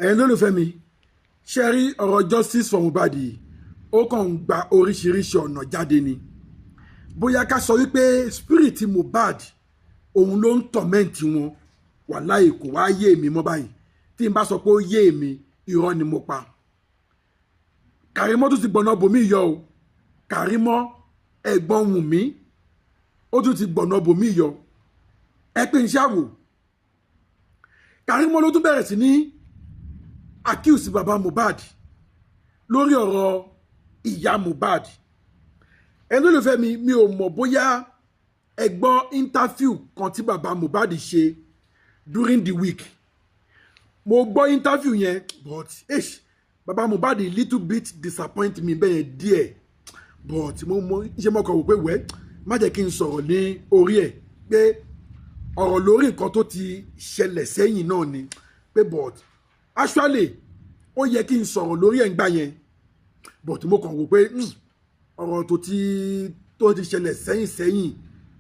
ẹ̀yin lólùfẹ́ mi ṣe rí ọ̀rọ̀ justice for Mohbad yìí ó kàn ń gba oríṣiríṣi ọ̀nà jáde ni bóyá ká sọ wípé spirit Mohbad òun ló ń tọ̀mẹ́ǹtì wọn wàláhì kò wá yé mi mọ́ báyìí tí n bá sọ pé ó yé mi irọ́ ni mo pa. Kàrímọ́ tún ti gbọ̀nà bòmí yọ o Kàrímọ́ ẹ̀gbọ́n Wùnmí ó tún ti gbọ̀nà bòmí yọ ẹ pé iṣẹ́ àwò Kàrímọ́ ló tún bẹ̀rẹ̀ sí ní accuse baba Mohbad lórí ọ̀rọ̀ ìyá Mohbad. ẹni olùfẹ́ mi ò mọ̀ bóyá ẹ gbọ́ interview kan tí baba Mohbad ṣe during the week. Mo gbọ́ interview yẹn but baba Mohbad little bit disappoint me bẹ́ẹ̀ díẹ̀ but mo ṣe mọ́ kàn wò pé wẹ́ má jẹ́ kí n sọ̀rọ̀ ní orí ẹ̀ pé ọ̀rọ̀ lórí nǹkan tó ti ṣẹlẹ̀ sẹ́yìn náà ni pé but actually ó yẹ kí n sọ̀rọ̀ lórí ẹ̀ ń gbà yẹn but mo kàn wò pé ọ̀rọ̀ tó ti ṣẹlẹ̀ sẹ́yìn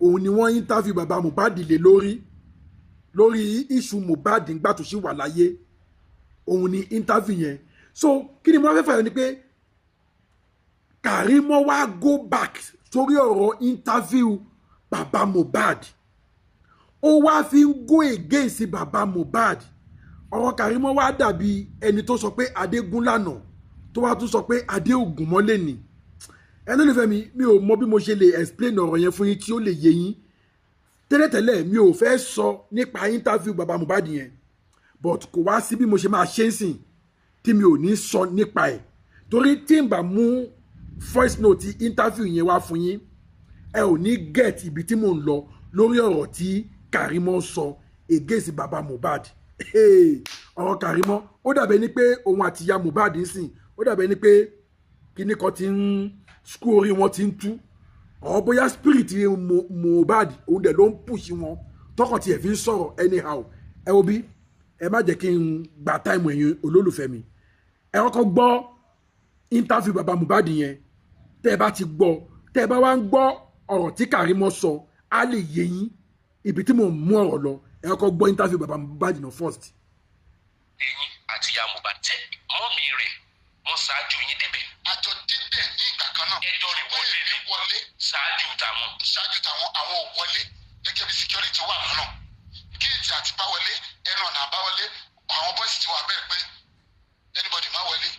òun ni wọ́n interview baba Mohbad lé lórí issue Mohbad ńgbà tó ṣì wà láyé òun ni interview yẹn. So kí ni mo fẹ́ fàyọ ni pé Kàrímọ́ wá go back sórí ọ̀rọ̀ interview baba Mohbad ó wá fi ń go against baba Mohbad. Ọ̀rọ̀ Kàrímọ́ wá dàbí ẹni tó sọ pé adé gún lánàá tó wá tún sọ pé adé ògùn mọ́lẹ̀ ni. ẹni olùfẹ́ mi ò mọ bí mo ṣe lè explain ọ̀rọ̀ yẹn fún yín tí ó lè yé yín. Tẹ́lẹ̀tẹ́lẹ̀ mi ò fẹ́ sọ nípa interview baba Mohbad yẹn but kò wá sí bí mo ṣe máa ṣe ń sìn tí mi ò ní sọ nípa ẹ̀ torí tí n bá mú voice note interview yẹn wá fún yín ẹ ò ní get ibi tí mò ń lọ lórí ọ̀rọ̀ tí Kàrímọ́ sọ against baba Mohbad. ọ̀rọ̀ Kàrímọ́ ó dàbẹ̀ ni pé òun àti ìyá Mohbad ń sìn ó dàbẹ̀ ni pé kíní kan ti ń skú orí wọn ti ń tú ọ̀ bóyá spirit Mohbad òun dẹ̀ ló ń push wọn tọkàn tiẹ̀ fi ń sọ̀rọ̀ anyhow. ẹ wo bí ẹ má jẹ́ kí n gba táìmù ẹ̀yin olólùfẹ́ mi ẹ kọ́kọ́ gbọ́ interview baba Mohbad yẹn tẹ́ ẹ bá ti gbọ́ tẹ́ ẹ bá wá ń gbọ́ ọ̀rọ̀ tí Kàrímọ́ sọ á lè yé yín ibi tí mò ń mú ọ̀rọ̀ lọ. ẹ kọ́kọ́ gbọ́ interview baba Mohbad náà first. ẹ̀yin àti ìyá Mohbad tẹ mọ́mì rẹ̀ wọ́n ṣáájú yín débẹ̀. àjọ débẹ̀ ní ìgbà kan náà. ẹjọ́ rẹ̀ wọlé ṣáájú táwọn àwọn ò wọlé gẹ́gẹ́ bí security wà lọ́nà géètì àti báwọlé ẹnu ọ̀nà àbáwọlé àwọn bọ́ìsì ti wà bẹ́ẹ̀ pé anybody má wọlé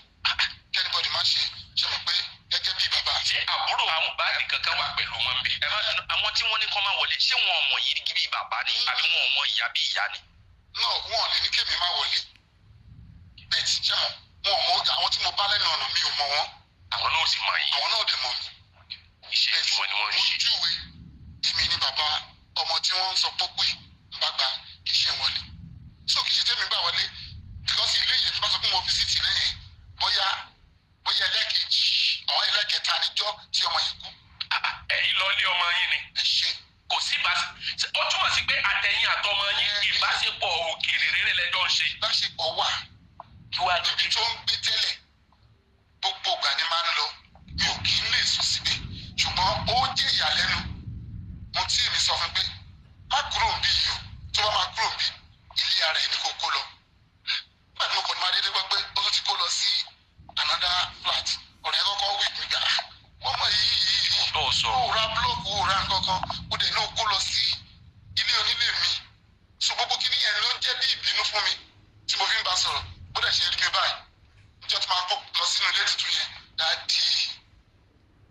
anybody má ṣe mọ̀ pé gẹ́gẹ́ bí bàbá. ṣé àbúrò Mohbad kankan wà pẹ̀lú wọn bẹ́ẹ̀. ẹ má dùn àwọn tí wọ́n ní kọ́ máa wọlé ṣé wọn ò mọ̀ yìí bí bàbá ni àbí wọn ò mọ̀ ìyá bí ìyá ni. náà wọn ò lè ní kémi má wọlé bẹ́ẹ̀ ti jẹ́ wọn ò mọ̀ àwọn tí mo bá lẹ́nu ọ̀nà mi ò mọ̀ wọn. àwọn náà sì mọ̀ yín. àwọn náà dẹ̀ mọ̀ mi. iṣẹ́ tí wọ́n ni wọ́n ń ṣe. mo júwe èmi ní bàbá ọmọ tí wọ́n ń sọ pópó yìí bá gba kì í ṣe wọlé so kì í ṣe tẹ́mi gbà wọlé because ilé yẹn bá sọ pé mo fisiti lẹ́yìn bóyá ẹlẹ́kejì àwọn ẹlẹ́kẹta níjọ́ tí ọmọ yìí kú. ẹ̀yin lọ lé ọmọ yín ni. ẹ ṣe. kò sí ó túmọ̀ sí pé àtẹ̀yìn àtọmọ yín ìbáṣepọ̀ òkèèrè rere lẹ́jọ́ ń ṣe. ìbáṣepọ̀ wà níbi tó ń gbé tẹ́lẹ̀ gbogbo ìgbà ni máa ń lọ mi ò kì í lè sùn síbẹ̀ ṣùgbọ́n ó jẹ́ ìyàlẹ́nu mo tí èmi sọ fún pé má kúrò ń bí yìí o tó bá máa kúrò ń bí ilé ara ẹ̀ ní kò kó lọ. nígbà tí mo kàn ní máa dédé gbọ́ pé ó tún ti kó lọ sí another flat ọ̀rẹ́ kọ́kọ́ wí mí gbà wọ́n mọ̀ yìí ó ra búlọ́ọ̀kù ó ra nǹkankan ó dẹ̀ náà kó lọ sí ilé onílé mi so gbogbo kìíní yẹn ló ń jẹ́ bí ìbínú fún mi tí mo fi ń bá sọ̀rọ̀ bó dẹ̀ ṣe rí mi báyìí níjọ́ tí máa kó lọ sínú ilé tuntun yẹn dáàdì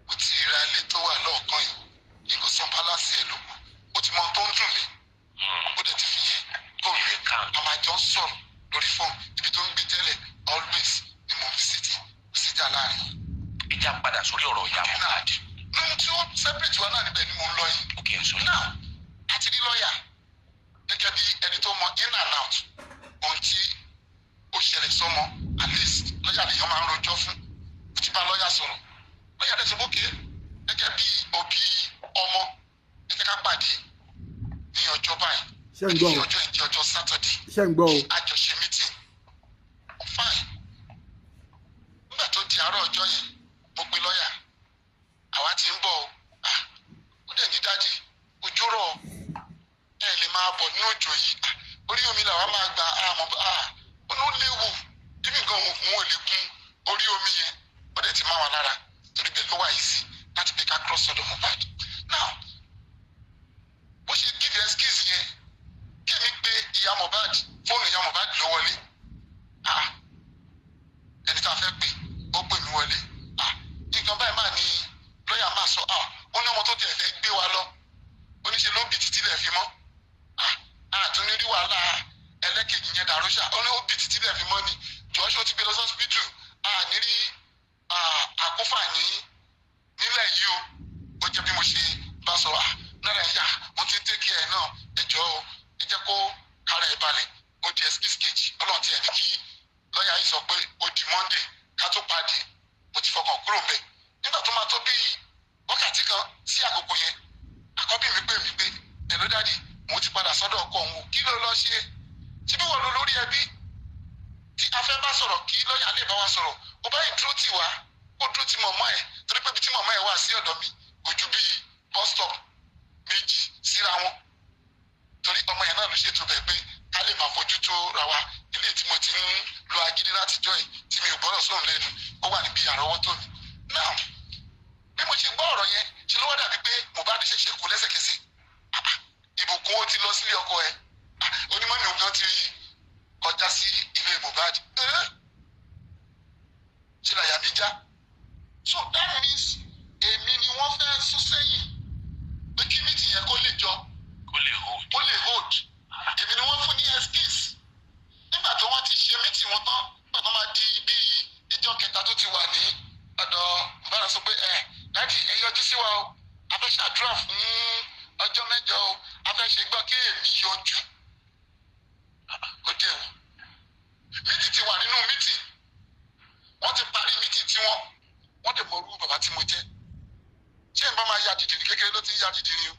mo ti ra ilé tó wà lọ́ọ̀kan yìí nǹkan sọ pálásì ẹ̀ lóko ó ti mọ tó ń dùn mí ó dẹ̀ ti fi yẹn kó rẹ̀ a máa jọ sọ̀rọ̀ lórí fóònù ibi tó ń gbé tẹ́lẹ̀ always ni mo fi sítì síjà láàrin. ìjà padà sórí ọ̀rọ̀ ìyá Mohbad. lóhun tí ó separate wa náà níbẹ̀ ni mo ń lọ yìí. ok ẹ sọ. náà àti ní lọ́ọ̀yà gẹ́gẹ́ bí ẹni tó mọ in and out ohun tí ó ṣẹlẹ̀ sọ́mọ at least lọ́ọ̀yà lèèyàn máa ń rojọ́ fún ó ti bá lọ́ọ̀yà sọ̀rọ̀ lọ́ọ̀yà dẹ̀ ti bókè gẹ́gẹ́ bí òbí ọmọ ẹ jẹ́ ká pàdé ní ọjọ́ báyìí ní ọjọ́ ìdí ọjọ́ Saturday àjọṣe meeting fine nígbà tó di àárọ̀ ọjọ́ yẹn mo pe lọ́ọ̀yà àwa ti ń bọ̀ ó dẹ̀ ní dájì ojú rọ̀ ẹ lè máa bọ̀ ní òjò yìí orí omi làwa máa gba àmọ́ ó ní lè gun orí omi yẹn ó dẹ̀ ti má wa lára torí bẹ́ẹ̀ ló wà yìí sí láti pé ká cross sọ́dọ̀ Mohbad. Now bó ṣe give excuse yẹn kémi pé ìyá Mohbad fóònù ìyá Mohbad ló wọlé ẹni tá a fẹ́ pè ó pè mí wọlé nǹkan báyìí máa ní lọ́ọ̀yà máa sọ ó ní ọmọ tó tiẹ̀ fẹ́ gbé wa lọ oníṣe ló bì títí lẹ̀ fi mọ́ àtúndí wàhálà ẹlẹ́kejì yẹn dàrúṣà ó ní ó bì títí lẹ̀ fi mọ́ ni jọ́ṣọ́ ti gbé lọ sọ́sibítù nírí àkófà nílẹ̀ yìí ó jẹ́ bí mo ṣe bá sọ náírà ẹ̀yà mo ti ń tẹ́kì ẹ̀ náà ẹjọ́ ẹ jẹ́ kó kára ẹ̀ balẹ̀ ó di excuse kejì ọlọ́run ti ẹ̀ ní kí lọ́ọ̀yà yìí sọ pé ó di Monday ká tó pàdé mo ti fọkàn kúrò mbẹ̀ nígbà tó máa tó bí wákàtí kan sí àkókò yẹn àkọ́bí mi pè mí pé ẹ̀ló dádì mo ti padà sọ́dọ̀ ọkọ òun kí ló lọ ṣe tí bí wọ́n lọ lórí ẹbí tí a fẹ́ bá sọ̀rọ̀ kí lọ́ọ̀yà lè bá wa sọ̀rọ̀ ó bá yìí dúró tì wá ó dúró ti mọ̀mọ́ ẹ̀ torí pé ibi tí mọ̀mọ́ ẹ̀ wà sí ọ̀dọ̀ mi kò ju bí bus stop méjì síra wọn torí ọmọ yẹn náà ló ṣètò bẹ́ẹ̀ pé ká lè máa fojú tó ra wa ilé tí mo ti ń lo agídí látijọ́ yìí tí mi ò gbọ́dọ̀ sóhun lẹ́nu ó wà níbi àrọ́wọ́tó mi. Now bí mo ṣe gbọ́ ọ̀rọ̀ yẹn ṣe ló wá dàbí pé Mohbad ṣẹ̀ṣẹ̀ kú lẹ́sẹ̀kẹsẹ̀ ìbùkún ó ti lọ sílé ọkọ ẹ̀ onímọ̀ mi ò gan ti kọjá sí ilé Mohbad ṣe làyà mi já so that means èmi ni wọ́n fẹ́ sún sẹ́yìn pé kí mítì yẹn kó lè jọ kó lè hold èmi ni wọ́n fún ní excuse nígbà tó wọ́n ti ṣe mítì wọn tán pàtó máa di bí ìjọ kẹta tó ti wà ní ọ̀dọ̀ bára sọ pé dáàdi ẹ yọjú sí wa o a fẹ́ ṣàdúrà fún ọjọ́ mẹ́jọ o a fẹ́ ṣe gbọ́ kí èmi yọjú ó dé o mítì ti wà nínú mítì wọ́n ti parí mítì tí wọ́n dẹ̀ mọ orú bàbá tí mo jẹ́ ṣé n bá máa ya dìdìrì kékeré ló ti ń ya dìdìrì o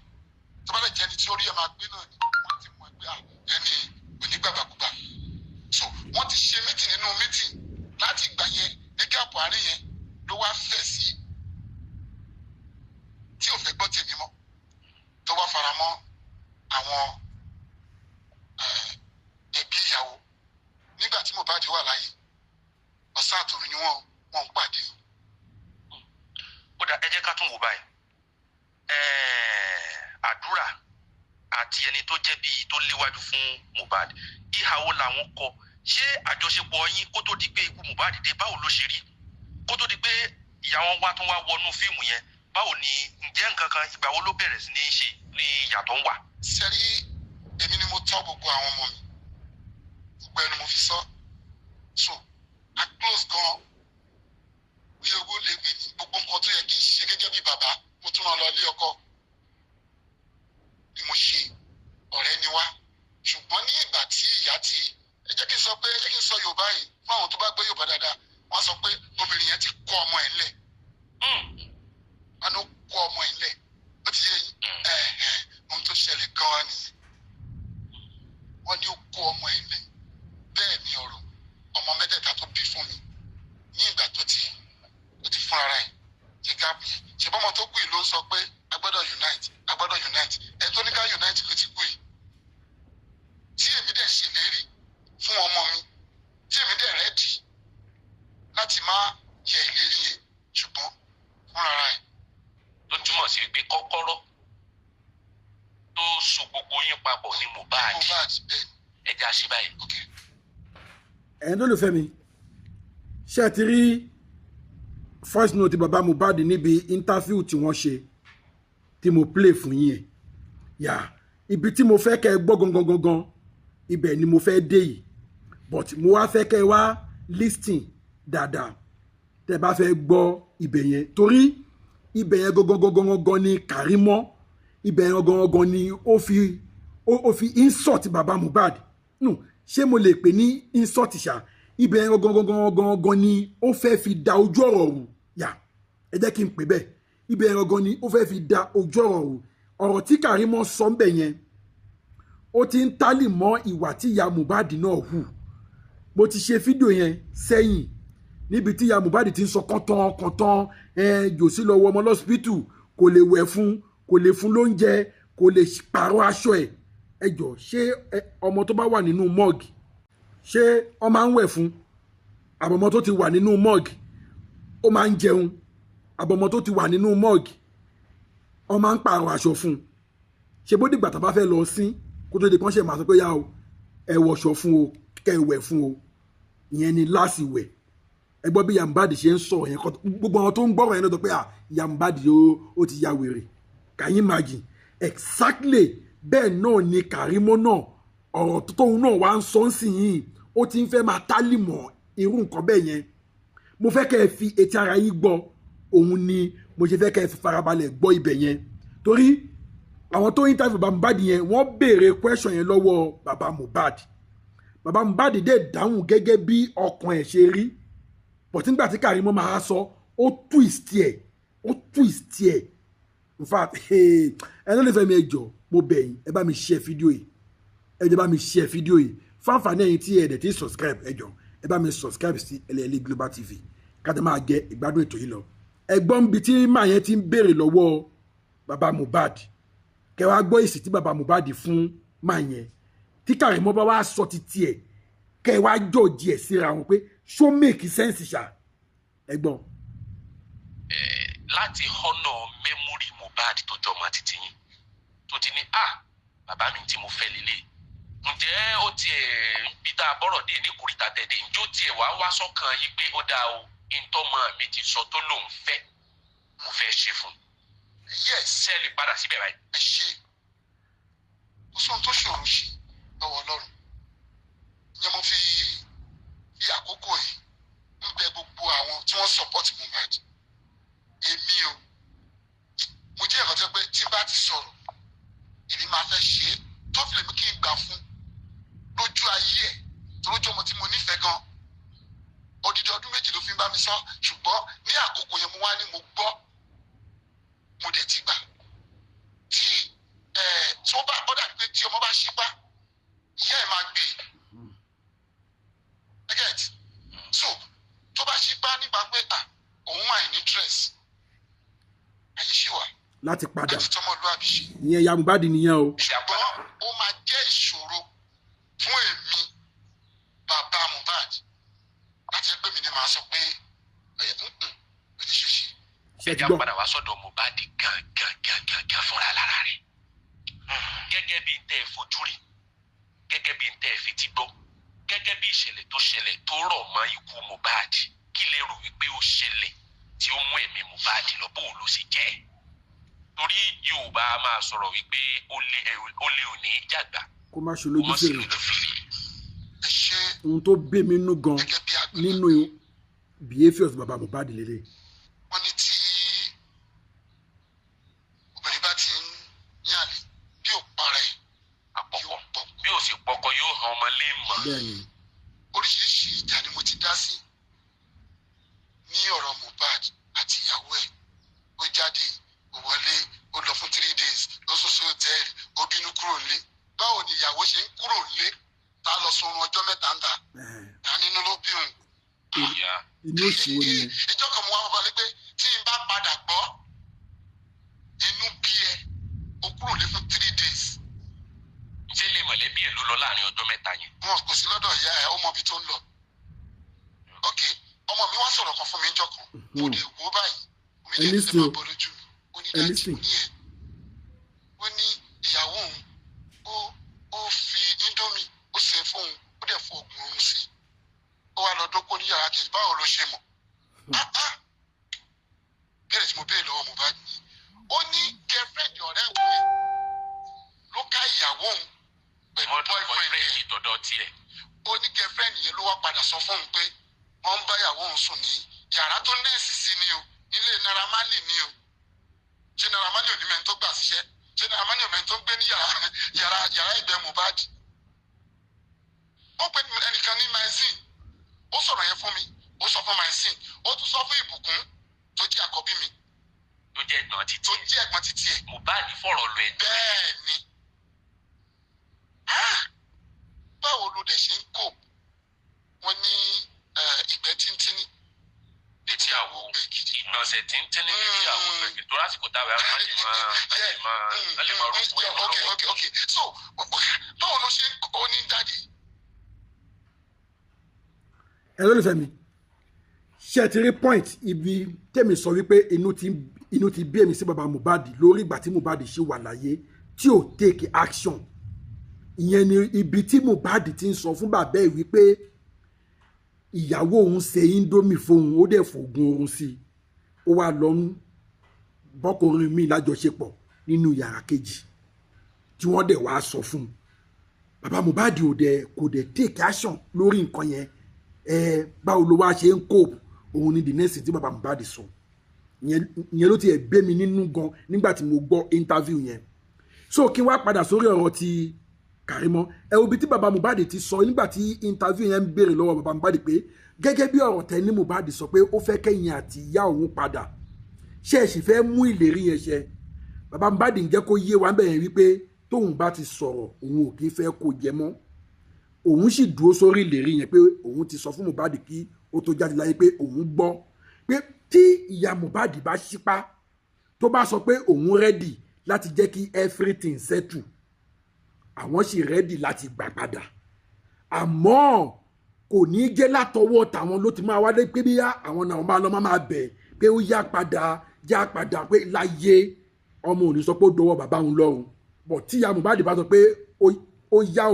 tó bá lè jẹ́ ẹni tí orí ẹ̀ máa gbé náà ni wọ́n ti mọ̀ pé ẹni onígbàgbàkúgbà so wọ́n ti ṣe mítì nínú mítì láti ìgbà yẹn ní gáàpù àárín yẹn ló wá fẹ̀ sí tí ò fẹ́ gbọ́ tèmi mọ́ tó wá fara mọ́ àwọn ẹbí ìyàwó nígbà tí Mohbad wà láyé ọ̀sán àtòru ni wọ́n ń pàdé o. Ó dà ẹ jẹ́ ká tún wò báyìí àdúrà àti ẹni tó jẹ́ bíi tó léwájú fún Mohbad ìhàwó làwọn kọ ṣé àjọṣepọ̀ yín kó tó di pé ikú Mohbad dé báwo ló ṣe rí kó tó di pé ìyá wọn wá tún wá wọnú fíìmù yẹn báwo ni ǹjẹ́ nǹkan kan ìgbà wo ló bẹ̀rẹ̀ sí ní ṣe ní ìyàtọ̀ ń wà. sẹ́rí èmi ni mo tọ́ gbogbo àwọn ọmọ mi gbogbo ẹnu mo fi sọ so I close gan bí owó lè gbé ní gbogbo nǹkan tó yẹ kí n ṣe gẹ́gẹ́ bí bàbá mo tún ràn lọ ilé ọkọ ni mo ṣe ọ̀rẹ́ ni wá ṣùgbọ́n ní ìgbà tí ìyá ti ẹ jẹ́ kí n sọ Yorùbá yìí fún àwọn tó bá gbé Yorùbá dáadáa wọ́n sọ pé obìnrin yẹn ti kọ́ ọmọ ẹ̀ ńlẹ̀ wọn ló kọ́ ọmọ ẹ̀ ńlẹ̀ ó ti yé ohun tó ṣẹlẹ̀ gan-an nìyẹn wọ́n ní ó kọ́ ọmọ ẹ̀ ńlẹ̀ bẹ́ẹ̀ ni ọ̀rọ̀ ọmọ mẹ́tẹ̀ẹ̀ta tó bí fún mi ní ìgbà tó ti fún ara ẹ̀ ṣe gáàpù yẹn ṣe bọ́mọ tó kù yìí ló ń sọ pé a gbọ́dọ̀ unite ẹ̀ tó ní ká unite ló ti kù yìí tí èmi dẹ̀ ṣèlérí fún ọmọ mi tí èmi dẹ̀ rẹ́dì láti má yẹ ìlérí yẹn ṣùgbọ́n fúnra ẹ̀. tó túmọ̀ sí pé kọ́kọ́rọ́ tó so gbogbo yín papọ̀ ní Mohbad bẹ́ẹ̀ ẹja ṣe báyìí. ẹ̀yin tó lè fẹ́ mi ṣé ẹ ti rí voice note baba Mohbad níbi interview tí wọ́n ṣe tí mo play fún yín yà ibi tí mo fẹ́ kẹ́ ẹ gbọ́ gangan ibẹ̀ ni mo fẹ́ dé yìí but mo wá fẹ́ kẹ́ ẹ wá listing dáadáa tẹ́ bá fẹ́ gbọ́ ibẹ̀ yẹn torí ibẹ̀ yẹn gangan ni Kàrímọ́ ibẹ̀ yẹn gangan ni ó fi insult baba Mohbad no ṣé mo lè pè ní insult ṣá ibẹ̀ yẹn gangan ni ó fẹ́ fi da ojú ọ̀rọ̀ rù yà ẹ jẹ́ kí n pè bẹ́ẹ̀ ibẹ̀ yẹn gangan ni ó fẹ́ fi da ojú ọ̀rọ̀ rù ọ̀rọ̀ tí Kàrímọ́ sọ ń bẹ̀ yẹn ó ti ń tálì mọ́ ìwà tí ìyá Mohbad náà hù mo ti ṣe fídíò yẹn sẹ́yìn níbi tí ìyá Mohbad ti ń sọ kọ́ntán jòsí lọ wọ ọmọ lọ́sibítù kò lè wẹ̀ fún kò lè fún lóúnjẹ kò lè pààrọ̀ aṣọ ẹ̀ ẹ jọ ṣé ọmọ tó bá wà nínú mọ́ọ̀gì ṣé ọ máa ń wẹ̀ fún àbọ̀mọ́ tó ti wà nínú mọ́ọ̀gì ó máa ń jẹun àbọ̀mọ́ tó ti wà nínú mọ́ọ̀gì ó máa ń pààrọ̀ aṣọ fún un ṣe bó dìgbà tó bá fẹ́ lọ sí kó tó di kán ṣe máa sọ pé yá o ẹ wọṣọ fún o kẹ́ ẹ wẹ̀ fún o ìyẹn ni láàsì wẹ̀ ẹ gbọ́ bí Ìyá Mohbad ṣe ń sọ yẹn gbogbo àwọn tó ń gbọ́rọ̀ yẹn lọ́dọ̀ pé Ìyá Mohbad ó ti ya wèrè can you imagine exactly bẹ́ẹ̀ náà ni Karimo náà ọ̀rọ̀ tóun náà wá ń sọ ń sìn yìí ó ti ń fẹ́ máa tálì mọ́ irú nǹkan bẹ́ẹ̀ yẹn mo fẹ́ kẹ́ ẹ fi etí ara yín gbọ́ òun ni mo ṣe fẹ́ kẹ́ ẹ fi farabalẹ̀ gbọ́ ibẹ̀ yẹn torí àwọn tó interview bàbá Mohbad yẹn wọ́n béèrè question yẹn lọ́wọ́ bàbá Mohbad bàbá Mohbad dẹ̀ dáhùn gẹ́gẹ́ bí ọkàn ẹ̀ ṣe rí but nígbà tí Karimo máa sọ ó twist ẹ̀ in fact ẹ ló lè fẹ́ mi ẹ jọ̀ọ́ mo bẹ̀ yín ẹ bá mi share fídíò yìí ẹ jẹ́ bá mi share fídíò yìí fáǹfààní ẹ̀yin tí ẹ dẹ̀ ti subscribe ẹ jọ̀ọ́ ẹ bá mi subscribe sí Ẹlẹ́yẹlé Global TV kájà máa jẹ ìgbádùn ètò yìí lọ ẹgbọ́n bí tí màá yẹn ti ń béèrè lọ́wọ́ bàbá Mohbad kẹ wá gbọ́ èsì tí bàbá Mohbad fún màá yẹn tí Karimo bá wá sọ ti tiẹ̀ kẹ wá jọ̀ọ́jì ẹ̀ síra wọn pé ṣó make sense ṣá ẹgbọ́n. láti honour memory Mohbad tó jọ ọmọ títí yín tó ti ní bàbá mi tí mo fẹ́ lélẹ̀ ǹjẹ́ ó tiẹ̀ ń bí tá a bọ́rọ̀ dé ní kòríta tẹ̀dé ǹjẹ́ ó tiẹ̀ wá sọ́kàn yín pé ó dáa o ìtọ́mọ mi ti sọ tó lóun fẹ́ mo fẹ́ ṣe fún un. yes sẹ́ẹ̀lì padà síbẹ̀ báyìí. ẹ ṣe kò sóhun tó ṣòro ṣe lọ́wọ́ Ọlọ́run ìyẹn mo fi àkókò yìí ń bẹ gbogbo àwọn tí wọ́n support Mohbad èmi o mo jẹ́ ìrántí pé tí n bá ti sọ̀rọ̀ èmi máa fẹ́ ṣe é tó fi lè mú kí n gbà fún lójú ayé ẹ̀ tó lójú ọmọ tí mo nífẹ̀ẹ́ gan odidi ọdún méjì ló fi ń bá mi sọ ṣùgbọ́n ní àkókò yẹn mo wá ní mo gbọ́ mo dẹ̀ ti gbà tí wọ́n bá bọ́dà pé tí ọmọ bá ṣí bá ìyá ẹ̀ máa gbé get so tó bá ṣí bá nípa pé òun máa ní interest ayé ṣì wà láti padà àti tọmọlúwàbí ṣe. ìyẹn Ìyá Mohbad nìyẹn o. ṣùgbọ́n ó máa jẹ́ ìṣòro fún èmi bàbá Mohbad àti pé mi ni màá sọ pé ó ti ṣe ṣe. ẹja padà wá sọ́dọ̀ Mohbad gangan fúnra lára rẹ̀ gẹ́gẹ́ bí tẹ́ ẹ fojú rí gẹ́gẹ́ bí tẹ́ ẹ fetí gbọ́ gẹ́gẹ́ bí ìṣẹ̀lẹ̀ tó ṣẹlẹ̀ tó rọ̀ mọ́ ikú Mohbad kí lè rò wípé ó ṣẹlẹ̀ tí ó mú ẹ̀mí Mohbad lọ bó ló sì jẹ́ torí Yorùbá máa sọ̀rọ̀ wípé ó lé òní jàgbá kó má ṣe lójú fèrè ẹ ṣe ohun tó bí mi nú gan nínú behaviours bàbá Mohbad lélẹ̀. wọ́n ní tí obìnrin bá ti ń yàlẹ̀ bí ò para ẹ̀ àpọ̀pọ̀ bí ò sì pọkọ yóò hàn ọmọ lé mọ́. bẹ́ẹ̀ni. oríṣiríṣi ìjà ni mo ti dá sí ní ọ̀rọ̀ Mohbad àti ìyàwó ẹ̀ ó jáde ó wọlé ó lọ fún 3 days ó sùn sí hòtẹ́ẹ̀lì ó bínú kúrò nílé báwo ni ìyàwó ṣe ń kúrò nílé tá a lọ sọrun ọjọ́ mẹ́ta ń ta nínú ló bí òun. inú òsì wo ni. ìjọ kan mo wá wọlé pé tí n bá padà gbọ́ inú bí ẹ ó kúrò lé fún 3 days. ṣé lè mọ̀lẹ́bí ẹ̀ ló lọ láàrin ọjọ́ mẹ́ta yẹn. wọn kò sí lọ́dọ̀ ìyá ẹ̀ ó mọ ibi tó ń lọ. ok ọmọ mi wá sọ̀rọ̀ kan fún mi níjọ́ kan mo lè wò báyìí omi jẹ́ ìṣẹ́ máa bọ́ lójú mi ó ní dájú ní ẹ̀ ó ní ìyàwó òun ó fi indomie ó ṣe fóun ó dẹ̀ fún oògùn oorun sí i ó wá lọ dókó ní yàrá kejì báwo ló ṣe mọ̀ bẹ́ẹ̀ tí mo béèrè lọ́wọ́ Mohbad ni ó ní girlfriend ọ̀rẹ́ òun ló ká ìyàwó òun pẹ̀lú boyfriend ẹ̀ ìtọ̀dọ̀ tiẹ̀. ó ní girlfriend yẹn ló wá padà sọ fún òun pé wọ́n ń bá ìyàwó òun sùn ní yàrá tó nẹ́ẹ̀sì sí ni o nílé Naira Marley ni o ṣé Naira Marley ò ní mẹ́ni tó gbà síṣẹ́ ṣé Naira Marley ò mẹ́ni tó gbé ní yàrá ìgbẹ́ Mohbad. ó pe ẹnìkan ní Maxine ó sọ̀rọ̀ yẹn fún mi ó sọ fún Maxine ó tún sọ fún Ìbùkún tó jẹ́ àkọ́bí mi tó jẹ́ ẹ̀gbọ́n títí ẹ̀. Mohbad fọ̀rọ̀ lọ ẹ̀. bẹ́ẹ̀ ni báwo ló dẹ̀ ṣe ń kó wọ́n ní ìgbẹ́ tíntínní létí àwo ìgbọ̀nsẹ̀ tíntínní létí àwo pẹ̀lú tó lásìkò táwọn ẹ̀ máa lè máa rúbọ ẹ̀ lọ́wọ́. ok so báwo ló ṣe ń kó ní dáàdì. ẹ lólùfẹ́ mi ṣé ti rí point ibi tèmi sọ wípé inú ti bí èmi sí bàbá Mohbad lórí ìgbà tí Mohbad ṣì wà láyé tí ò take action. Ìyẹn ni ibi tí Mohbad ti ń sọ fún bàbá ẹ̀ wípé ìyàwó òun ṣe indomie fóun ó dẹ̀ fògùn oorun sí i, ó wá lọ ń bọ́kùnrin míì lájọṣepọ̀ nínú yàrá kejì tí wọ́n dẹ̀ wá sọ fún un. Bàbá Mohbad kò dẹ̀ take action lórí nǹkan yẹn. Báwo ló wá ṣe ń cope, òun ni the next tí bàbá Mohbad sọ. Ìyẹn ló ti ẹ̀ gbé mi nínú gan nígbà tí mo gbọ́ interview yẹn. So kí n wá padà sórí ọ̀rọ̀ ti Karimo. Wo bí tí bàbá Mohbad ti sọ nígbà tí interview yẹn ń béèrè lọ́wọ́ bàbá Mohbad pé gẹ́gẹ́ bí ọ̀rọ̀ tẹ́ ní Mohbad sọ pé ó fẹ́ kẹ́yìn àti ìyá òun padà, ṣé ẹ sì fẹ́ mú ìlérí yẹn ṣẹ. Bàbá Mohbad ń jẹ́ kó yé wa bẹ́ẹ̀ wípé tóun bá ti sọ̀rọ̀ òun ò kì í fẹ́ kó jẹ mọ́. Òun sì dúró sórí ìlérí yẹn pé òun ti sọ fún Mohbad kí ó tó jáde láyé pé òun gbọ́ pé tí ìyá Mohbad bá ṣípá tó bá sọ pé òun rẹ́dì láti jẹ́ kí everything settle, àwọn sì rẹ́dì láti gbà padà. Àmọ́ kò ní jẹ́ látọwọ́ tàwọn ló ti máa wálé pé bí àwọn náà máa lọ máa bẹ̀ pé ó yá padà pé láyé ọmọ òní sọ pé ó dọwọ́ bàbá òun lọ́rùn. Bọ̀ tí ìyá Mohbad bá sọ pé ó yá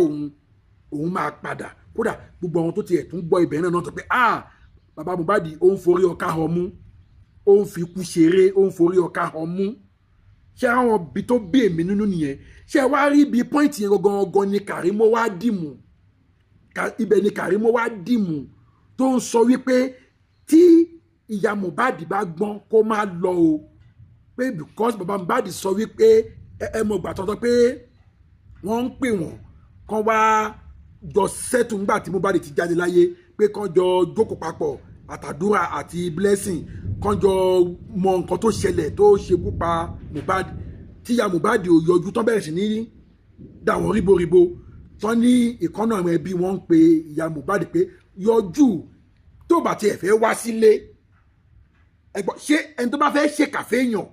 òun máa padà. Kódà gbogbo àwọn tó tiẹ̀ tún gbọ́ ibẹ̀ náà sọ pé bàbá Mohbad ó ń forí ọkà hàn mú, ó ń fi kú ṣeré, ó ń forí ọkà hàn mú. Ṣé àwọn ibi tó bí èmi nínú nìyẹn. Ṣé wá rí ibi pọ́ìntì yẹn gangan ni Karimo wá dìmú. Ibẹ̀ ni Karimo wá dìmú tó ń sọ wípé tí ìyá Mohbad bá gbọ́n kó má lọ o, pé because bàbá Mohbad sọ wípé mọ̀ gbà tọ́tọ́ pé wọ́n ń pè wọ́n kán wá jọ sẹ́tù ńgbà tí Mohbad ti jáde láyé pé kán jọ jókòó papọ̀ àtàdúrà àti blessing, kán jọ mọ nǹkan tó ṣẹlẹ̀ tó ṣekú pa Mohbad. Tí ìyá Mohbad ò yọjú tán bẹ̀rẹ̀ sí ní dà wọ́n ríboríbo tán ní ìkànnà àwọn ẹbí wọn ń pe ìyá Mohbad pé yọjú tó bá tiẹ̀ fẹ́ wá sílé. Ẹ̀gbọ́n ṣé ẹni tó bá fẹ́ ṣèkà fẹ́yàn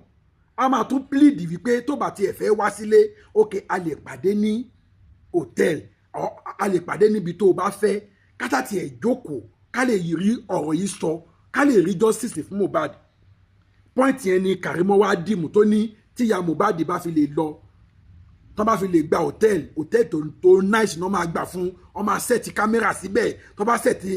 a máa tún plead wípé tó bá tiẹ̀ fẹ́ wá sílé, ok a lè pàdé ní hòtẹ́ẹ̀lì, a lè pàdé níbi tó o bá fẹ́ kátà tiẹ̀ jókòó ká lè rí ọ̀rọ̀ yìí sọ, ká lè rí justice fún Mohbad. Point yẹn ni Karimo wá dìmú tó ní tí ìyá Mohbad bá fi lè lọ, tó bá fi lè gba hòtẹ́ẹ̀lì tó nice náà máa gbà fún, wọ́n máa sẹ́ẹ̀tì kámẹ́rà síbẹ̀, tó bá sẹ́ẹ̀tì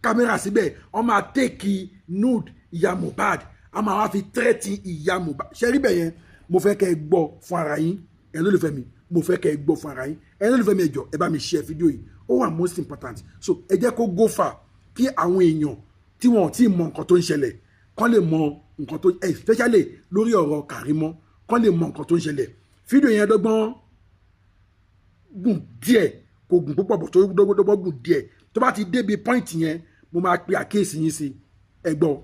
kámẹ́rà síbẹ̀ wọ́n máa take nude ìyá Mohbad, a máa wá fi tẹ́ẹ̀tì ìyá Mohbad. Ṣé rí bẹ́ẹ̀ yẹn mo fẹ́ kẹ́ ẹ gbọ́ fún ara yín, ẹ lólùfẹ́ mi, mo fẹ́ kẹ́ ẹ gbọ́ fún ara yín, ẹ lólùfẹ́ mi, ẹ jọ̀ọ́ ẹ bá mi share fídíò yìí, ó wà most important. So ẹ jẹ́ kó go far kí àwọn èèyàn tí wọn ò tí ì mọ nǹkan tó ń ṣẹlẹ̀ kán lè mọ nǹkan tó especially lórí ọ̀rọ̀ Karimo kán lè mọ nǹkan tó ń ṣẹlẹ̀. Fídíò yẹn dọ́gbọ́n gùn díẹ̀, kò gùn púpọ̀ bọ̀ tó dọ́gbọ́n gùn díẹ̀. Tó bá ti débi point yẹn mo máa pe àkíyèsí yín sí ẹ gbọ́.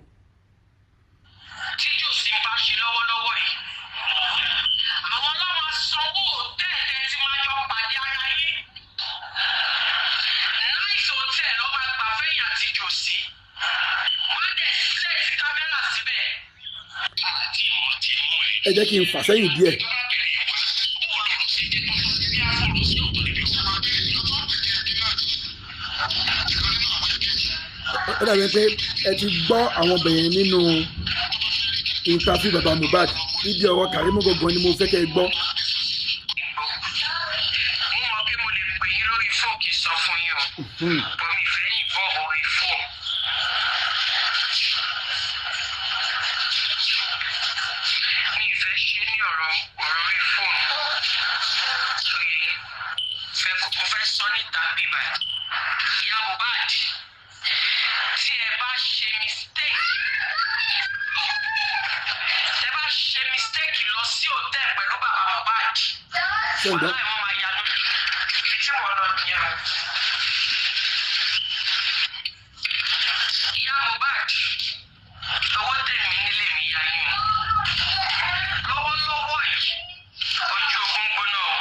Ẹ jẹ́ kí n fà sẹ́yìn díẹ̀. Ó dàbí pé ẹ ti gbọ́ àwọn bẹ̀yẹn nínú interview bàbá Mohbad. Ibi ọ̀rọ̀ Karimo gangan ni mo fẹ́ kẹ́ ẹ gbọ́. Mo mọ̀ pé mo lè pè yín lórí fóònù kì í sọ fún yín o. Bọ̀ mi fẹ́ yìnbọn orí fóònù. Mi fẹ́ ṣe ní ọ̀rọ̀ orí fóònù. Mo fẹ́ sọ níta bíbá. Ìyá Mohbad, tí ẹ bá ṣe mistake lọ sí hòtẹ́ẹ̀lì pẹ̀lú bàbá Mohbad. Wọ́n láì wọ́n máa yanu ibi tí wọ́n lọ nìyẹn o. Ìyá Mohbad, owó tèmi nílé mi yá yín o. Lọ́wọ́lọ́wọ́ yìí, ojú ogun gbóná o.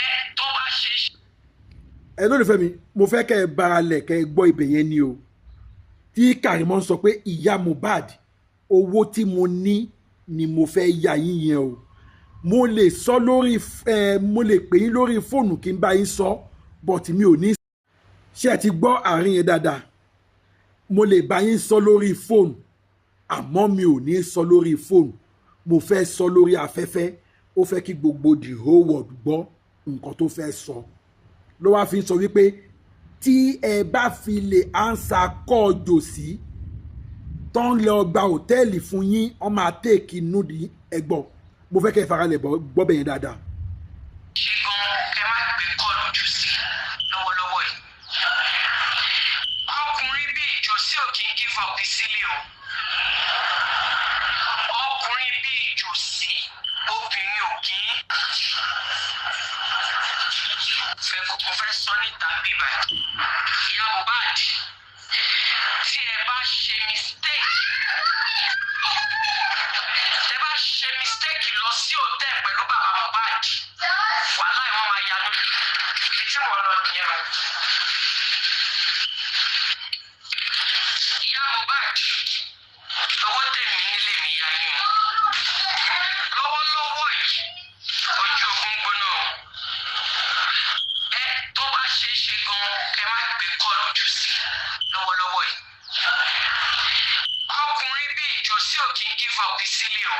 Ẹ tó bá ṣe. Ẹ lólùfẹ́ mi, mo fẹ́ kẹ́ ẹ balẹ̀ kẹ́ ẹ gbọ́ ibẹ̀ yẹn ni o. Tí Karimo sọ pé ìyá Mohbad, owó tí mo ní ni mo fẹ́ yá yín yẹn o. Mo lè sọ lórí mo lè pè yín lórí fóònù kí n bá yín sọ but mi ò ní. Ṣé ẹ ti gbọ́ àárín yẹn dáadáa? mo lè bá yín sọ lórí fóònù àmọ́ mi ò ní sọ lórí fóònù mo fẹ́ sọ lórí afẹ́fẹ́ ó fẹ́ kí gbogbo the whole world gbọ́ nǹkan tó fẹ́ sọ ló wá fi ń sọ wípé tí ẹ bá fi lè ánsà kọ́ jòsí tó ń lọ gba hòtẹ́ẹ̀lì fún yín wọ́n máa tèèkì núdi ẹgbọ́n mo fẹ́ kẹ́ ẹ faralẹ̀ gbọ́ bẹ̀yẹn dáadáa. ṣé gan kẹ má gbé kọ́ọ̀lù jù sí lọ́wọ́lọ́wọ́ yìí ọkùnrin bíi ìjòsí ò kì í give up sílé o ọkùnrin bíi ìjòsí obìnrin ò kì í mo fẹ́ sọ níta bíbá ìyá Mohbad tí ẹ bá ṣe mistake lọ sí hòtẹ́ẹ̀lì pẹ̀lú bàbá Mohbad wàhálà ìwọ́n máa yanu ibi tí wọ́n lọ nìyẹn o. ìyá Mohbad owó tèmi nílé mi yá yín o lọ́wọ́lọ́wọ́ yìí ojú ogun gbóná o ẹ tó bá ṣe é ṣe gan kẹ má gbé kọ́ọ̀lù jù sí lọ́wọ́lọ́wọ́ yìí ọkùnrin bíi ìjòsí ò kì í give up sílé o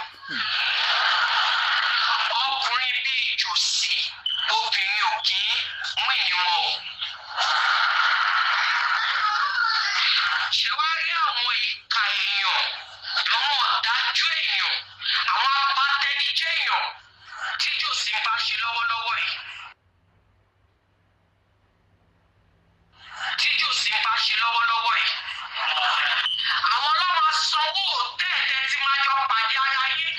ọkùnrin bíi ìjòsí obìnrin ò kì í mú ìníwọ̀n o. ṣé wàá rí àwọn ìka èèyàn àwọn ọ̀dájú èèyàn àwọn abatẹnijẹ́ èèyàn tí jòsí ń bá ṣe lọ́wọ́lọ́wọ́ yìí. àwọn ọlọ́wọ́ sanwó òtẹ́ẹ̀tẹ́ tí máa jọ pàdé ara yín.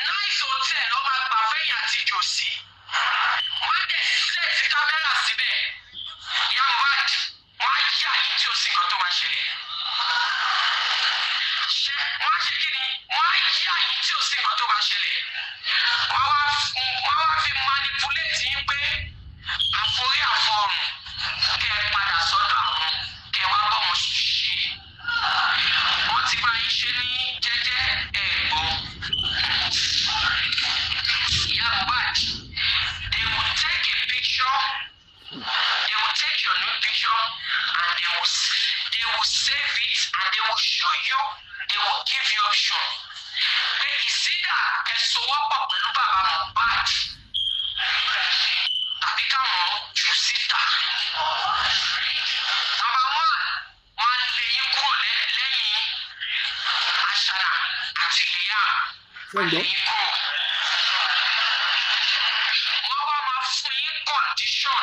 Nice hotel ló máa gbà fẹ́yìn àti jòsí. wọ́n á dẹ̀ sílẹ̀ sí kámẹ́rà síbẹ̀. ìyá Mohbad wọ́n á yà yín tí ò sí nǹkan tó máa ṣẹlẹ̀. wọ́n á ṣe kí ni wọ́n á yà yín tí ò sí nǹkan tó máa ṣẹlẹ̀. wọ́n á wá fi manipulate yín pé àforí àfọrùn kẹ́ ẹ padà sọ́dọ̀ àwọn kẹ́ ẹ wá bọ́ wọn ṣe. wọ́n ti bá yín ṣe ní jẹ́jẹ́ ẹ̀gbọ́n. ìyá Mohbad they will take a picture they will take your new picture and they will save it and they will show you they will give you option. pé ìsídà kẹsowọ́pọ̀ pẹ̀lú bàbá Mohbad tàbí káwọn jù síta. Number one, wọ́n á lé yín kúrò lẹ́yìn Àṣànà àti Liam. Wọ́n lé yín kúrò. Wọ́n wá máa fún yín condition.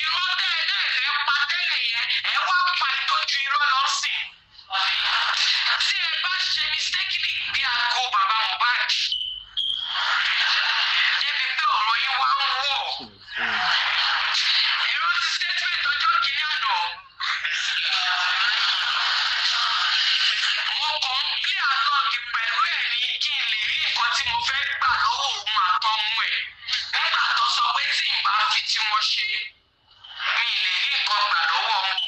Irọ́ tẹ́lẹ̀ fẹ́ pa tẹ́lẹ̀ yẹn, ẹ wá pa ìtọ́jú irọ́ lọ sí. Tí ẹ bá ṣe mistakenly bí aago bàbá Mohbad, débi pé ọ̀rọ̀ yín wá ń wọ̀. Ẹ̀rọ ti statement ọjọ́ kìíní àná. Mo kàn ń play along pẹ̀lú ẹ̀ ní kí n lè rí nǹkan tí mo fẹ́ gbà lọ́wọ́ òun àtọmú ẹ̀. Nígbà tó sọ pé tí n bá fi tí wọ́n ṣe, mi lè rí nǹkan gbà lọ́wọ́ ọmọ òun.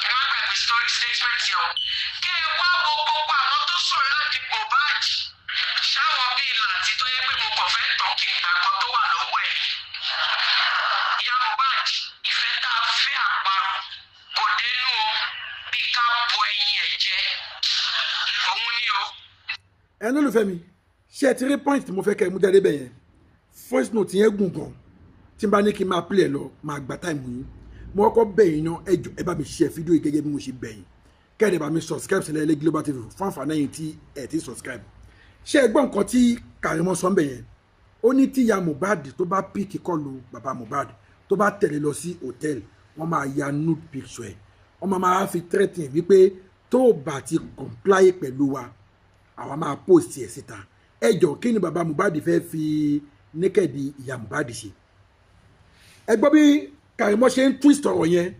Ẹ má gbàgbé story statement yẹn o. Kẹ́ ẹ wá wo gbogbo àwọn tó sọ̀rọ̀ láti Mohbad. Ṣáwọn bíi làǹtí tó yẹ pé mo kàn fẹ́ tàn kí n gbà kan tó wà lọ́wọ́ ẹ̀. Ìyá Mohbad ìfẹ́ tá a fẹ́ àparò kò dénú o bí ká bọ ẹyin ẹ̀ jẹ́ òun ni o. ẹ lólùfẹ́ mi ṣé ẹ ti rí point tí mo fẹ́ kẹ́ ẹ mú jáde bẹ́ẹ̀ yẹn voice note yẹn gùn gan tí n bá ní kí n máa play ẹ lọ máa gba time yín mo kọ́kọ́ bẹ̀ yín náà ẹ bá mi share fídíò yìí gẹ́gẹ́ bí mo ṣe bẹ̀ yín kẹ́ ẹ bá mi subscribe sílẹ̀ ilé Global TV fún àǹfààní yín tí ẹ ti subscribe ṣé ẹ gbọ́ nǹkan tí Karimo sọ ń bẹ̀ yẹn ó ní tí ìyá Mohbad tó bá píìkì kọlù bàbá Mohbad tó bá tẹ̀lé lọ sí hòtẹ́ẹ̀lì wọ́n máa ya nude picture ẹ̀ wọ́n máa fi threaten wípé tó bá ti comply pẹ̀lú wa àwa máa post ẹ̀ síta ẹ jọ kí ni bàbá Mohbad fẹ́ fi naked ìyá Mohbad ṣe ẹ gbọ́ bí Karimo ṣe ń twist ọ̀rọ̀ yẹn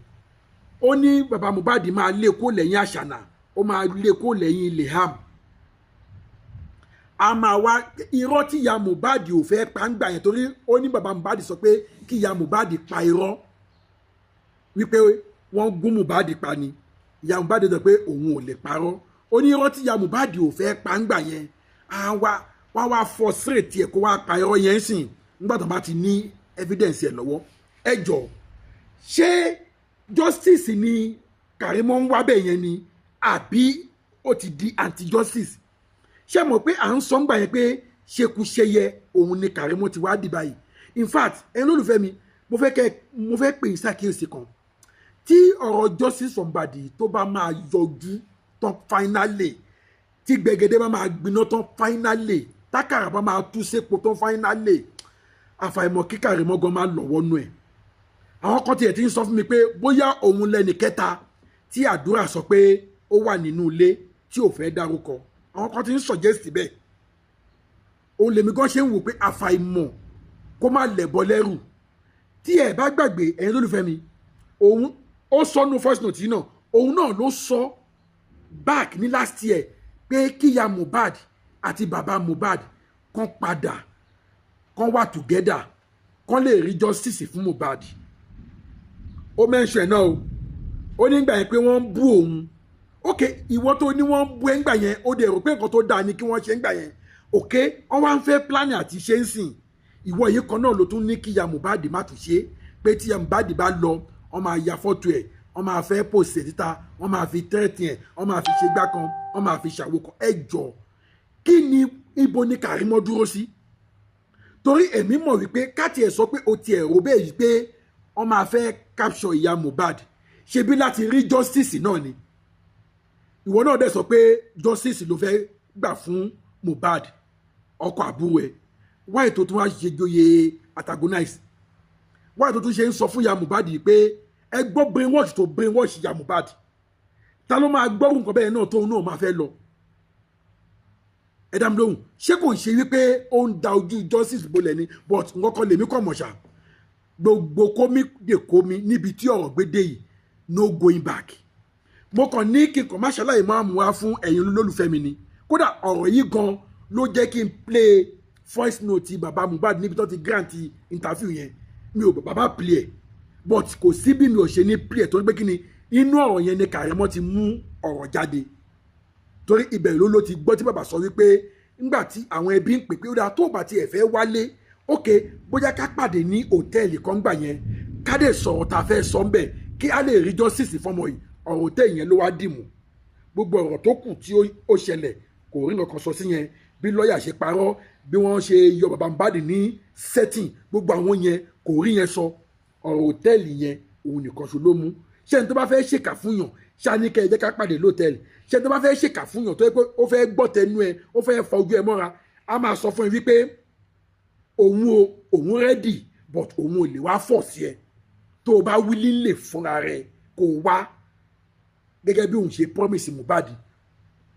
ó ní bàbá Mohbad máa lé kó lẹ́yìn Àṣànà ó máa lé kó lẹ́yìn Liam a máa wá irọ́ tí ìyá Mohbad ò fẹ́ pa ń gbà yẹn torí ó ní bàbá Mohbad sọ pé kí ìyá Mohbad pa irọ́ wípé wọ́n gún Mohbad pa ni ìyá Mohbad sọ pé òun ò lè parọ́ ó ní irọ́ tí ìyá Mohbad ò fẹ́ pa ń gbà yẹn wá wá frustrate ẹ̀ kó wá pa irọ́ yẹn sìn nígbà tó bá ti ní evidence ẹ̀ lọ́wọ́ ẹ jọ ṣé justice ni Karimo ń wá bẹ́ẹ̀ yẹn ni àbí ó ti di anti-justice ṣé mọ̀ pé à ń sọ ń gbà yẹn pé ṣekúṣeyẹ òun ni Karimo ti wá dì báyìí in fact ẹni lólùfẹ́ mi mo fẹ́ pè é ṣàkíyèsí kan tí ọ̀rọ̀ justice for Mohbad tó bá máa yọjú tán finally tí gbẹ̀gẹ̀dẹ̀ bá máa gbiná tán finally tákàrà bá máa tú sépo tán finally àfàìmọ̀ kí Karimo gan máa lọ́wọ́ nù ẹ̀ àwọn kan tiẹ̀ ti ń sọ fún mi pé bóyá òun lẹ́ni kẹta tí àdúrà sọ pé ó wà nínú ilé tí ò fẹ́ dárúkọ àwọn kan ti ń suggest bẹ́ẹ̀ òun lèmi gan ṣe ń wò pé àfàìmọ̀ kó má lẹ̀bọ lẹ́rù tí ẹ bá gbàgbé ẹ̀yin lólùfẹ́ mi òun ó sọ nínú first note yìí náà òun náà ló sọ back ní last year pé kíya Mohbad àti bàbá Mohbad kan padà kan wà together kan lè rí justice fún Mohbad ó mention náà o ó nígbà yẹn pé wọ́n ń bú òun ok ìwọ tó ní wọ́n ń bú ẹ̀ ńgbà yẹn ó dẹ̀ rò pé nǹkan tó dáa ni kí wọ́n ṣe ńgbà yẹn ok wọ́n wá ń fẹ́ plan àti ṣe ń sìn ìwọ yìí kan náà ló tún ní kíya Mohbad má tún ṣe pé tíya Mohbad bá lọ wọ́n máa ya fọ́tò ẹ̀ wọ́n máa fẹ́ pòsè títa wọ́n máa fi tẹ́ẹ̀tì ẹ̀ wọ́n máa fi ṣe gbá kan wọ́n máa fi ṣàwo kan ẹ jọ kí ni ibo ni Karimo dúró sí torí èmi mọ̀ wípé káti ẹ̀ sọ pé o tiẹ̀ rò bẹ́ẹ̀ yìí pé wọ́n máa fẹ́ capture ìyá Mohbad ṣebí láti rí justice náà ni ìwọ náà dẹ̀ sọ pé justice ló fẹ́ gbà fún Mohbad ọkọ àbúrò ẹ̀ wáyé tó tún wá ṣe joyè antagonize wáyé tó tún ṣe ń sọ fún ìyá Mohbad yìí pé ẹ gbọ́ brainwash tó brainwash ìyá Mohbad ta ló máa gbọ́rù nǹkan bẹ́ẹ̀ náà tóun náà máa fẹ́ lọ ẹ dá mi lóhùn ṣé kò ń ṣe wípé ó ń da ojú justice bolẹ̀ ni but nǹkan kan lèmi kọ̀ mọ̀ ṣá gbogbo kómi dè kómi níbi tí ọ̀rọ̀ gbé dé yìí no going back mo kàn ní kí n kàn má ṣàlàyé máa mú wá fún ẹ̀yin olólùfẹ́ mi ni kódà ọ̀rọ̀ yìí gan ló jẹ́ kí n play voice note bàbá Mohbad níbi tó ti grant interview yẹn mi ò bàbá play ẹ̀ but kò sí bí mi ò ṣe ní play ẹ̀ torí pé kí ni inú ọ̀rọ̀ yẹn ni Karimo ti mú ọ̀rọ̀ jáde torí ibẹ̀ ló ti gbọ́ tí bàbá sọ wípé nígbà tí àwọn ẹbí ń pè pé ó dáa tó bá tiẹ̀ fẹ́ wálé ok bóyá ká pàdé ní hòtẹ́ẹ̀lì kan gbà yẹn ká dé sọ̀rọ̀ tá a fẹ́ sọ ń bẹ̀ kí a lè rí justice fọmọ yìí ọ̀rọ̀ hòtẹ́ẹ̀lì yẹn ló wá dìmú gbogbo ọ̀rọ̀ tó kù tí ó ṣẹlẹ̀ kò rí nǹkan sọ sí yẹn bí lọ́ọ̀yà ṣe parọ́ bí wọ́n ṣe yọ bàbá Mohbad ní setting gbogbo àwọn yẹn kò rí yẹn sọ ọ̀rọ̀ hòtẹ́ẹ̀lì yẹn òun nìkan ṣo ló mú ṣé ẹni tó bá fẹ́ ṣèkà fún yàn ṣáníkẹ́ ẹ jẹ́ ká pàdé lóòtẹ́ẹ̀lì ṣé ẹni tó bá fẹ́ ṣèkà fún yàn tó yẹ pé ó fẹ́ gbọ́ tẹnu ẹ ó fẹ́ fa ojú ẹ mọ́ra a máa sọ fún ẹ wípé òun rẹ́dì but òun ò lè wá fọ̀ sí ẹ tó o bá wílí lè fúnra rẹ kó o wá gẹ́gẹ́ bí òun ṣe promise Mohbad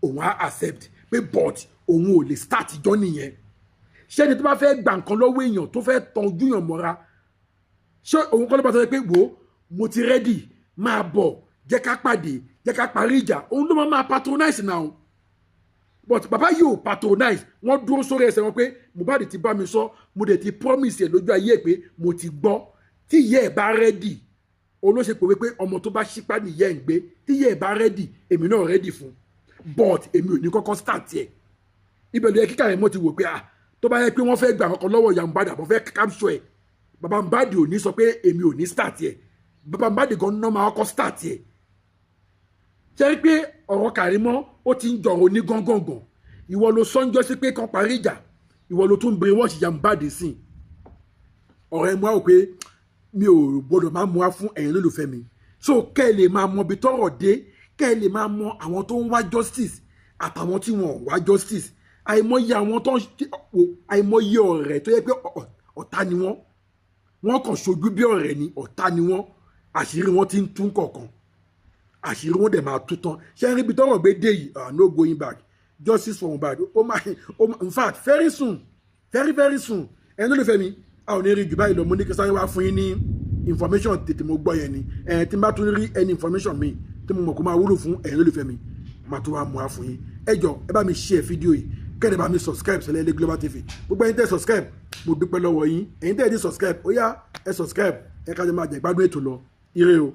òun á accept pé but òun ò lè start ìjọ nìyẹn ṣé ẹni tó bá fẹ́ gba nǹkan lọ́wọ́ èèyàn tó fẹ́ tan ojú yàn mọ́ra ṣé òun kọ́ ló bá sọ pé wò ó mo ti rẹ́dì máa bọ̀ jẹ́ ká pàdé jẹ́ ká parí ìjà òun ló máa patronize now but bàbá yìí ò patronize wọ́n dúró sórí ẹsẹ̀ wọn pé Mohbad ti bá mi sọ mo dẹ̀ ti promise ẹ̀ lójú ayé ẹ̀ pé mo ti gbọ́ tí ìyá ẹ̀ bá rẹ́dì olóṣèpọ̀ wípé ọmọ tó bá ṣípá nìyá ẹ̀ ń gbé tí ìyá ẹ̀ bá rẹ́dì èmi náà rẹ́dì fún but èmi ò ní kọ́kọ́ start ẹ̀ ibẹ̀ ló yẹ kí Karimo ti wò pé tó bá yẹ pé wọ́n fẹ́ gbà ọkọ̀ lọ́wọ́ ìyá Mohbad àbọ̀ fẹ́ capture ẹ̀ bàbá Mohbad ò ní sọ pé èmi ò ní start ẹ̀ bàbá Mohbad gan náà máa kọ́ start ẹ̀ ṣe rí pé ọ̀rọ̀ Karimo ó ti ń jọ̀rọ̀ ní gángangan ìwọ ló sọ́njọ́ sí pé kan parí ìjà ìwọ ló tún brainwash ìyá Mohbad sí ọ̀rọ̀ ẹ̀ mú wá pé mi ò gbọ́dọ̀ máa mú wá fún ẹ̀yin lólùfẹ́ mi so kẹ́ ẹ lè máa mọ ibi tọ́rọ̀ dé kẹ́ ẹ lè máa mọ àwọn tó ń wá justice àtàwọn tí wọn ò wá justice àìmọye àwọn tó ń àìmọye ọ̀rẹ́ tó yẹ pé ọ̀tá ni wọ́n kàn ṣojú bí ọ̀rẹ́ ni ọ̀tá ni wọ́n àṣírí wọn ti ń tún kọ̀ọ̀kan àṣírí wọn dẹ̀ máa tú tán ṣé ń rí ibi tọ́rọ̀ gbé dé yìí no going back justice for Mohbad in fact very soon very soon ẹni ló lè fẹ́ mi a ò ní rí jù báyìí lọ mo ní kí sáré wá fún yín ní information tètè mo gbọ́ yẹn ni tí n bá tún rí any information mi tí mo mọ̀ kó máa wúlò fún ẹ̀yin ló lè fẹ́ mi máa tún wá mú wá fún yín ẹ jọ̀ọ́ ẹ bá mi share fídíò yìí kẹ́ni bá mi subscribe sílẹ̀ ilé Global TV gbogbo ẹ̀yin tẹ́ subscribe mo dúpẹ́ lọ́wọ́ yín ẹ̀yin tẹ́ ẹ di subscribe ó yá ẹ subscribe ẹ ká jọ máa jẹ ìgbádùn ètò lọ ire o.